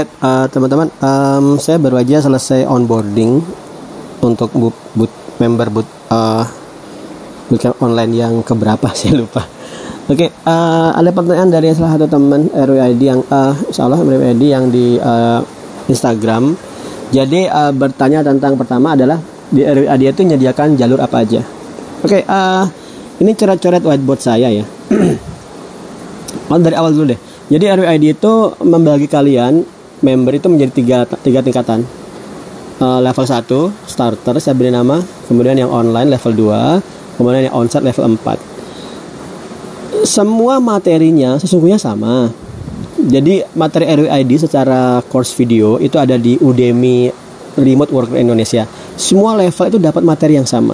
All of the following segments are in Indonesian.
Alright, teman-teman, saya baru aja selesai onboarding untuk member bootcamp online yang keberapa saya lupa. Oke, ada pertanyaan dari salah satu teman RWID yang insyaallah RWID yang di Instagram. Jadi bertanya tentang pertama adalah di RWID itu menyediakan jalur apa aja. Oke, ini coret-coret whiteboard saya ya. Dari awal dulu deh. Jadi RWID itu membagi kalian member itu menjadi tiga tingkatan. Level 1 starter saya beri nama, kemudian yang online level 2, kemudian yang onsite level 4. Semua materinya sesungguhnya sama. Jadi materi RWID secara course video itu ada di Udemy Remote Worker Indonesia. Semua level itu dapat materi yang sama.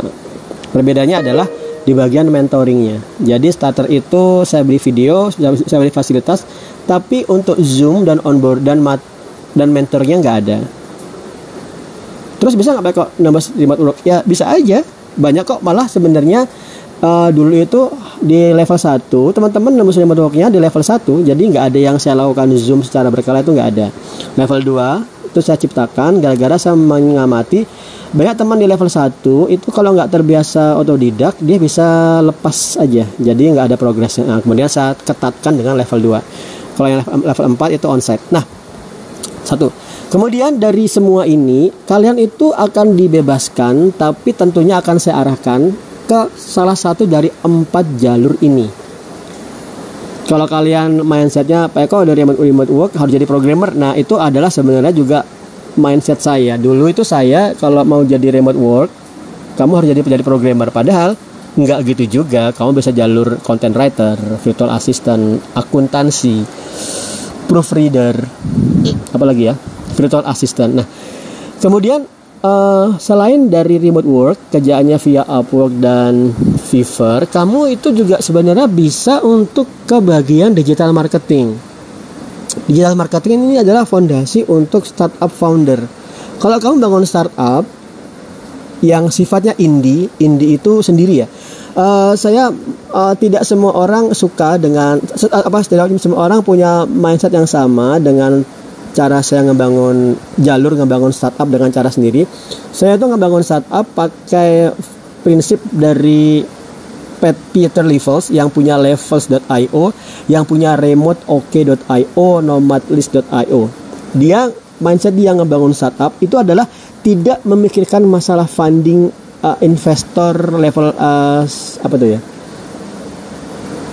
Perbedaannya adalah di bagian mentoringnya. Jadi starter itu saya beri video, saya beri fasilitas, tapi untuk Zoom dan onboard dan mentornya nggak ada. Terus bisa nggak kok nambah remote work? Ya bisa aja, banyak kok. Malah sebenarnya dulu itu di level 1 teman-teman nambah remote worknya di level 1, jadi nggak ada yang saya lakukan Zoom secara berkala, itu nggak ada. Level 2 itu saya ciptakan gara-gara saya mengamati banyak teman di level 1 itu kalau nggak terbiasa otodidak, dia bisa lepas aja, jadi nggak ada progresnya. Nah, kemudian saya ketatkan dengan level 2. Kalau yang level 4 itu onsite. Nah, satu. Kemudian dari semua ini kalian itu akan dibebaskan, tapi tentunya akan saya arahkan ke salah satu dari 4 jalur ini. Kalau kalian mindsetnya Pak Eko dari remote work harus jadi programmer, nah itu adalah sebenarnya juga mindset saya. Dulu itu saya kalau mau jadi remote work, kamu harus jadi programmer. Padahal nggak gitu juga. Kamu bisa jalur content writer, virtual assistant, akuntansi, proofreader, apalagi ya, virtual assistant. Nah, kemudian selain dari remote work, kerjaannya via Upwork dan Fiverr, kamu itu juga sebenarnya bisa untuk ke bagian digital marketing. Digital marketing ini adalah fondasi untuk startup founder. Kalau kamu bangun startup yang sifatnya indie itu sendiri ya. Saya tidak semua orang suka dengan tidak semua orang punya mindset yang sama dengan cara saya ngebangun startup dengan cara sendiri. Saya tuh ngebangun startup pakai prinsip dari Peter Levels yang punya levels.io, yang punya remoteok.io, nomadlist.io. Mindset dia ngebangun startup itu adalah tidak memikirkan masalah funding investor level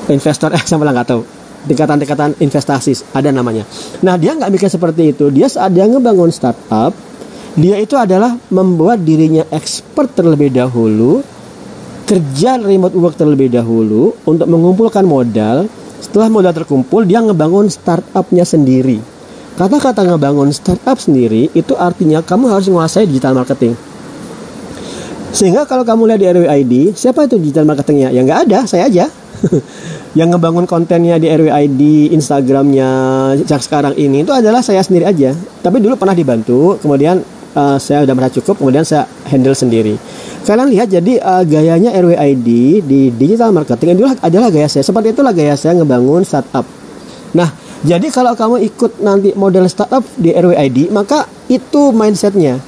investor sampai nggak tahu tingkatan investasi ada namanya. Nah, dia nggak mikir seperti itu. Dia saat dia ngebangun startup, dia itu adalah membuat dirinya expert terlebih dahulu, kerja remote work terlebih dahulu untuk mengumpulkan modal. Setelah modal terkumpul, dia ngebangun startupnya sendiri. Kata-kata ngebangun startup sendiri itu artinya kamu harus menguasai digital marketing. Sehingga kalau kamu lihat di RWID, siapa itu digital marketingnya? Ya nggak ada, saya aja. Yang ngebangun kontennya di RWID, Instagramnya yang sekarang ini itu adalah saya sendiri aja. Tapi dulu pernah dibantu, kemudian saya udah merasa cukup, kemudian saya handle sendiri. Kalian lihat, jadi gayanya RWID di digital marketing itu adalah gaya saya. Seperti itulah gaya saya ngebangun startup. Nah, jadi kalau kamu ikut nanti model startup di RWID, maka itu mindsetnya.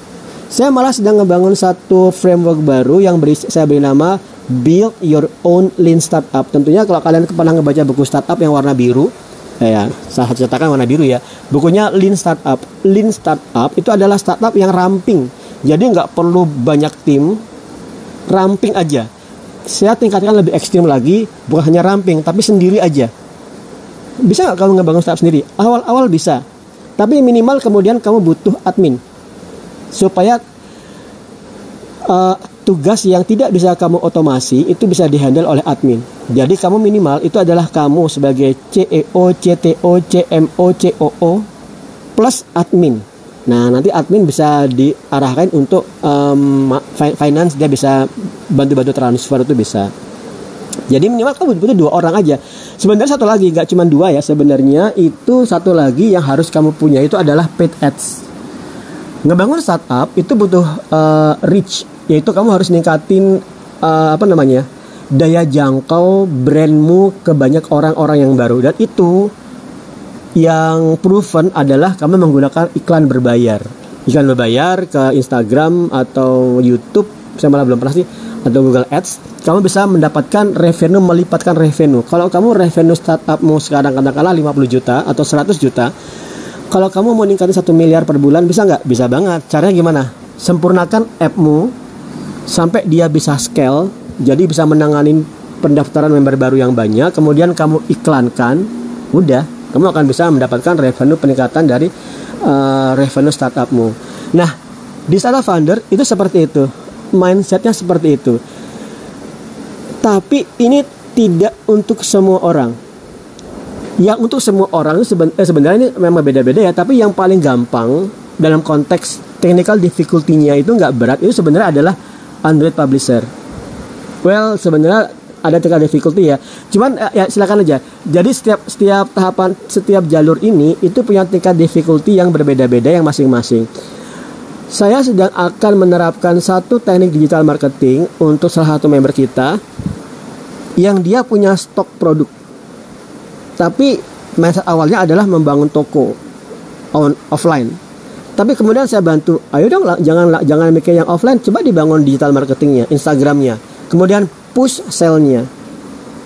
Saya malah sedang ngebangun satu framework baru yang saya beri nama Build Your Own Lean Startup. Tentunya kalau kalian pernah ngebaca buku startup yang warna biru, ya, saya cetakan warna biru ya. Bukunya Lean Startup. Lean Startup itu adalah startup yang ramping. Jadi nggak perlu banyak tim, ramping aja. Saya tingkatkan lebih ekstrim lagi, bukan hanya ramping, tapi sendiri aja. Bisa nggak kamu ngebangun startup sendiri? Awal-awal bisa, tapi minimal kemudian kamu butuh admin supaya tugas yang tidak bisa kamu otomasi itu bisa dihandle oleh admin. Jadi kamu minimal itu adalah kamu sebagai CEO, CTO, CMO, COO plus admin. Nah, nanti admin bisa diarahkan untuk finance, dia bisa bantu-bantu transfer, itu bisa. Jadi minimal kamu butuh 2 orang aja. Sebenarnya satu lagi, nggak cuma 2 ya. Sebenarnya itu satu lagi yang harus kamu punya itu adalah paid ads. Ngebangun startup itu butuh reach, yaitu kamu harus ningkatin daya jangkau brandmu ke banyak orang-orang yang baru. Dan itu yang proven adalah kamu menggunakan iklan berbayar. Iklan berbayar ke Instagram atau YouTube, saya malah belum pernah sih, atau Google Ads, kamu bisa mendapatkan revenue, melipatkan revenue. Kalau kamu revenue startupmu sekarang katakanlah 50 juta atau 100 juta, kalau kamu mau ningkatin 1 miliar per bulan, bisa nggak? Bisa banget. Caranya gimana? Sempurnakan appmu sampai dia bisa scale, jadi bisa menangani pendaftaran member baru yang banyak, kemudian kamu iklankan, udah, kamu akan bisa mendapatkan revenue peningkatan dari revenue startupmu. Nah, di Startup Founder itu seperti itu, mindsetnya seperti itu. Tapi ini tidak untuk semua orang. Yang untuk semua orang itu sebenarnya ini memang beda-beda ya. Tapi yang paling gampang dalam konteks technical difficulty-nya itu nggak berat, itu sebenarnya adalah Android Publisher. Well, sebenarnya ada tingkat difficulty ya. Cuman ya silakan aja. Jadi setiap tahapan, setiap jalur ini itu punya tingkat difficulty yang berbeda-beda yang masing-masing. Saya sedang akan menerapkan satu teknik digital marketing untuk salah satu member kita yang dia punya stok produk. Tapi mindset awalnya adalah membangun toko offline. Tapi kemudian saya bantu, ayo dong jangan mikir yang offline, coba dibangun digital marketingnya, Instagramnya. Kemudian push sale-nya.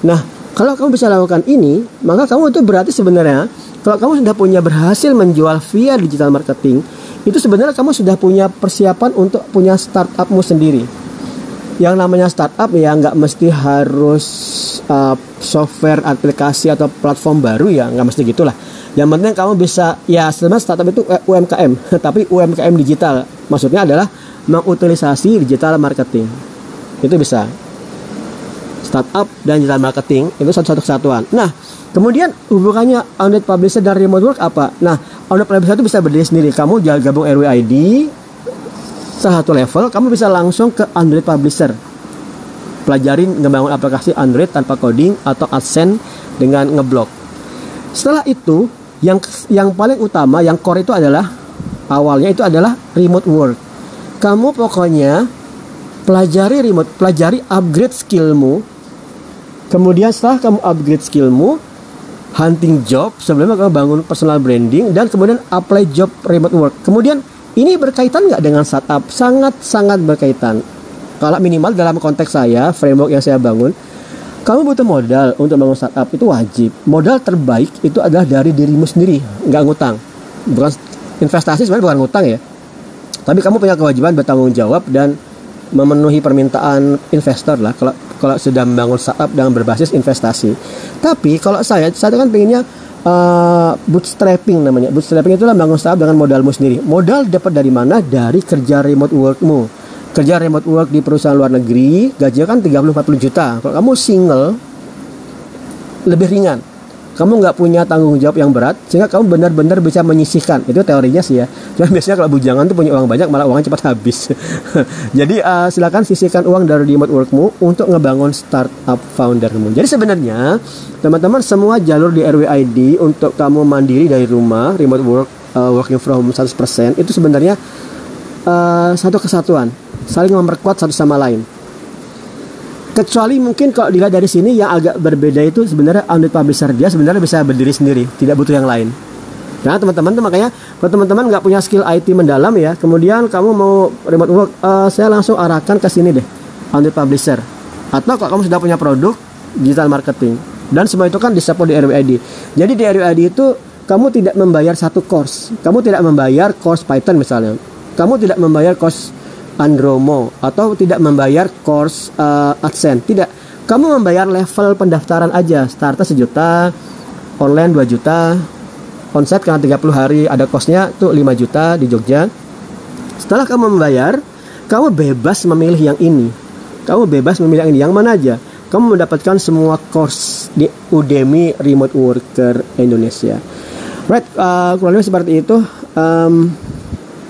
Nah, kalau kamu bisa lakukan ini, maka kamu itu berarti sebenarnya kalau kamu sudah berhasil menjual via digital marketing, itu sebenarnya kamu sudah punya persiapan untuk punya startupmu sendiri. Yang namanya startup ya nggak mesti harus software, aplikasi atau platform baru ya, nggak mesti gitulah. Yang penting kamu bisa, ya sebenarnya startup itu UMKM, tapi UMKM digital. Maksudnya adalah mengutilisasi digital marketing. Itu bisa. Startup dan digital marketing itu satu kesatuan. Nah, kemudian hubungannya Android Publisher dan remote work apa? Nah, Android Publisher itu bisa berdiri sendiri. Kamu gabung RWID satu level, kamu bisa langsung ke Android Publisher. Pelajarin ngebangun aplikasi Android tanpa coding atau AdSense dengan ngeblok. Setelah itu, yang paling utama, yang core itu adalah awalnya itu adalah remote work. Kamu pokoknya pelajari upgrade skillmu. Kemudian setelah kamu upgrade skillmu, hunting job, sebelumnya kamu bangun personal branding, dan kemudian apply job remote work. Kemudian ini berkaitan nggak dengan startup? Sangat-sangat berkaitan. Kalau minimal dalam konteks saya, framework yang saya bangun, kamu butuh modal untuk bangun startup, itu wajib. Modal terbaik itu adalah dari dirimu sendiri, nggak ngutang. Bukan investasi, sebenarnya bukan ngutang ya. Tapi kamu punya kewajiban bertanggung jawab dan memenuhi permintaan investor lah kalau sudah membangun startup dengan berbasis investasi. Tapi kalau saya kan pengennya bootstrapping namanya. Bootstrapping itu lah bangun startup dengan modalmu sendiri. Modal dapat dari mana? Dari kerja remote workmu. Kerja remote work di perusahaan luar negeri, gajinya kan 30-40 juta. Kalau kamu single, lebih ringan. Kamu nggak punya tanggung jawab yang berat, sehingga kamu benar-benar bisa menyisihkan. Itu teorinya sih ya. Cuma biasanya kalau bujangan tuh punya uang banyak, malah uangnya cepat habis. Jadi silakan sisihkan uang dari remote workmu untuk ngebangun startup foundermu. Jadi sebenarnya teman-teman, semua jalur di RWID untuk kamu mandiri dari rumah, remote work, working from home 100%, itu sebenarnya satu kesatuan, saling memperkuat satu sama lain. Kecuali mungkin kalau dilihat dari sini yang agak berbeda itu sebenarnya Android Publisher, dia sebenarnya bisa berdiri sendiri, tidak butuh yang lain. Nah teman-teman tuh makanya kalau teman-teman nggak punya skill IT mendalam ya, kemudian kamu mau remote work, saya langsung arahkan ke sini deh, Android Publisher. Atau kalau kamu sudah punya produk, digital marketing, dan semua itu kan disupport di RWID. Jadi di RWID itu kamu tidak membayar satu course, kamu tidak membayar course Python misalnya, kamu tidak membayar course Andromo atau tidak membayar course AdSense, tidak. Kamu membayar level pendaftaran aja, starter 1 juta, online 2 juta, onsite karena 30 hari ada cost-nya tuh 5 juta di Jogja. Setelah kamu membayar, kamu bebas memilih yang ini. Kamu bebas memilih yang ini, yang mana aja. Kamu mendapatkan semua course di Udemy Remote Worker Indonesia. Right, kurang lebih seperti itu.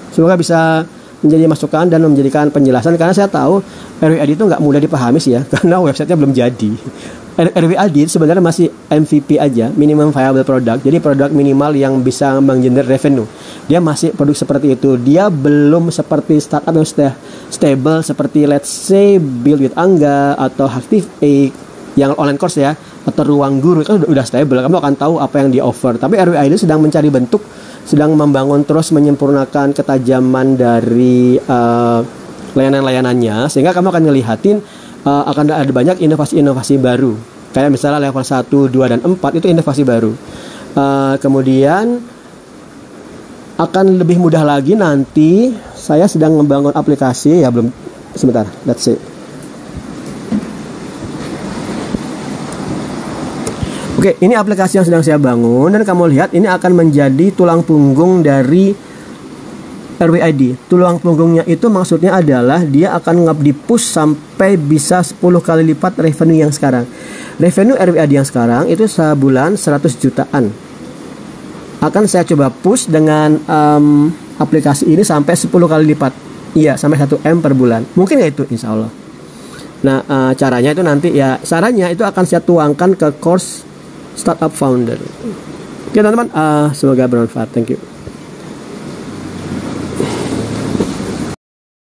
Semoga bisa menjadi masukan dan menjadikan penjelasan, karena saya tahu RWID itu nggak mudah dipahami sih ya, karena websitenya belum jadi. RWID sebenarnya masih MVP aja, minimum viable product, jadi produk minimal yang bisa menggenerate revenue. Dia masih produk seperti itu, dia belum seperti startup yang sudah stable seperti let's say Build with Angga atau Active8 yang online course ya, atau ruang guru kan udah stable, kamu akan tahu apa yang di offer. Tapi RWID sedang mencari bentuk, sedang membangun terus menyempurnakan ketajaman dari layanan-layanannya, sehingga kamu akan ngelihatin akan ada banyak inovasi-inovasi baru. Kayak misalnya level 1, 2, dan 4 itu inovasi baru. Kemudian akan lebih mudah lagi nanti saya sedang membangun aplikasi, ya belum, sebentar, let's see. Oke, ini aplikasi yang sedang saya bangun, dan kamu lihat ini akan menjadi tulang punggung dari RWID. Tulang punggungnya itu maksudnya adalah dia akan di-push sampai bisa 10 kali lipat revenue yang sekarang. Revenue RWID yang sekarang itu sebulan 100 jutaan. Akan saya coba push dengan aplikasi ini sampai 10 kali lipat. Iya, sampai 1M per bulan. Mungkin ya itu, insya Allah. Nah, caranya itu nanti ya, sarannya itu akan saya tuangkan ke course Startup Founder. Oke teman-teman, semoga bermanfaat. Thank you.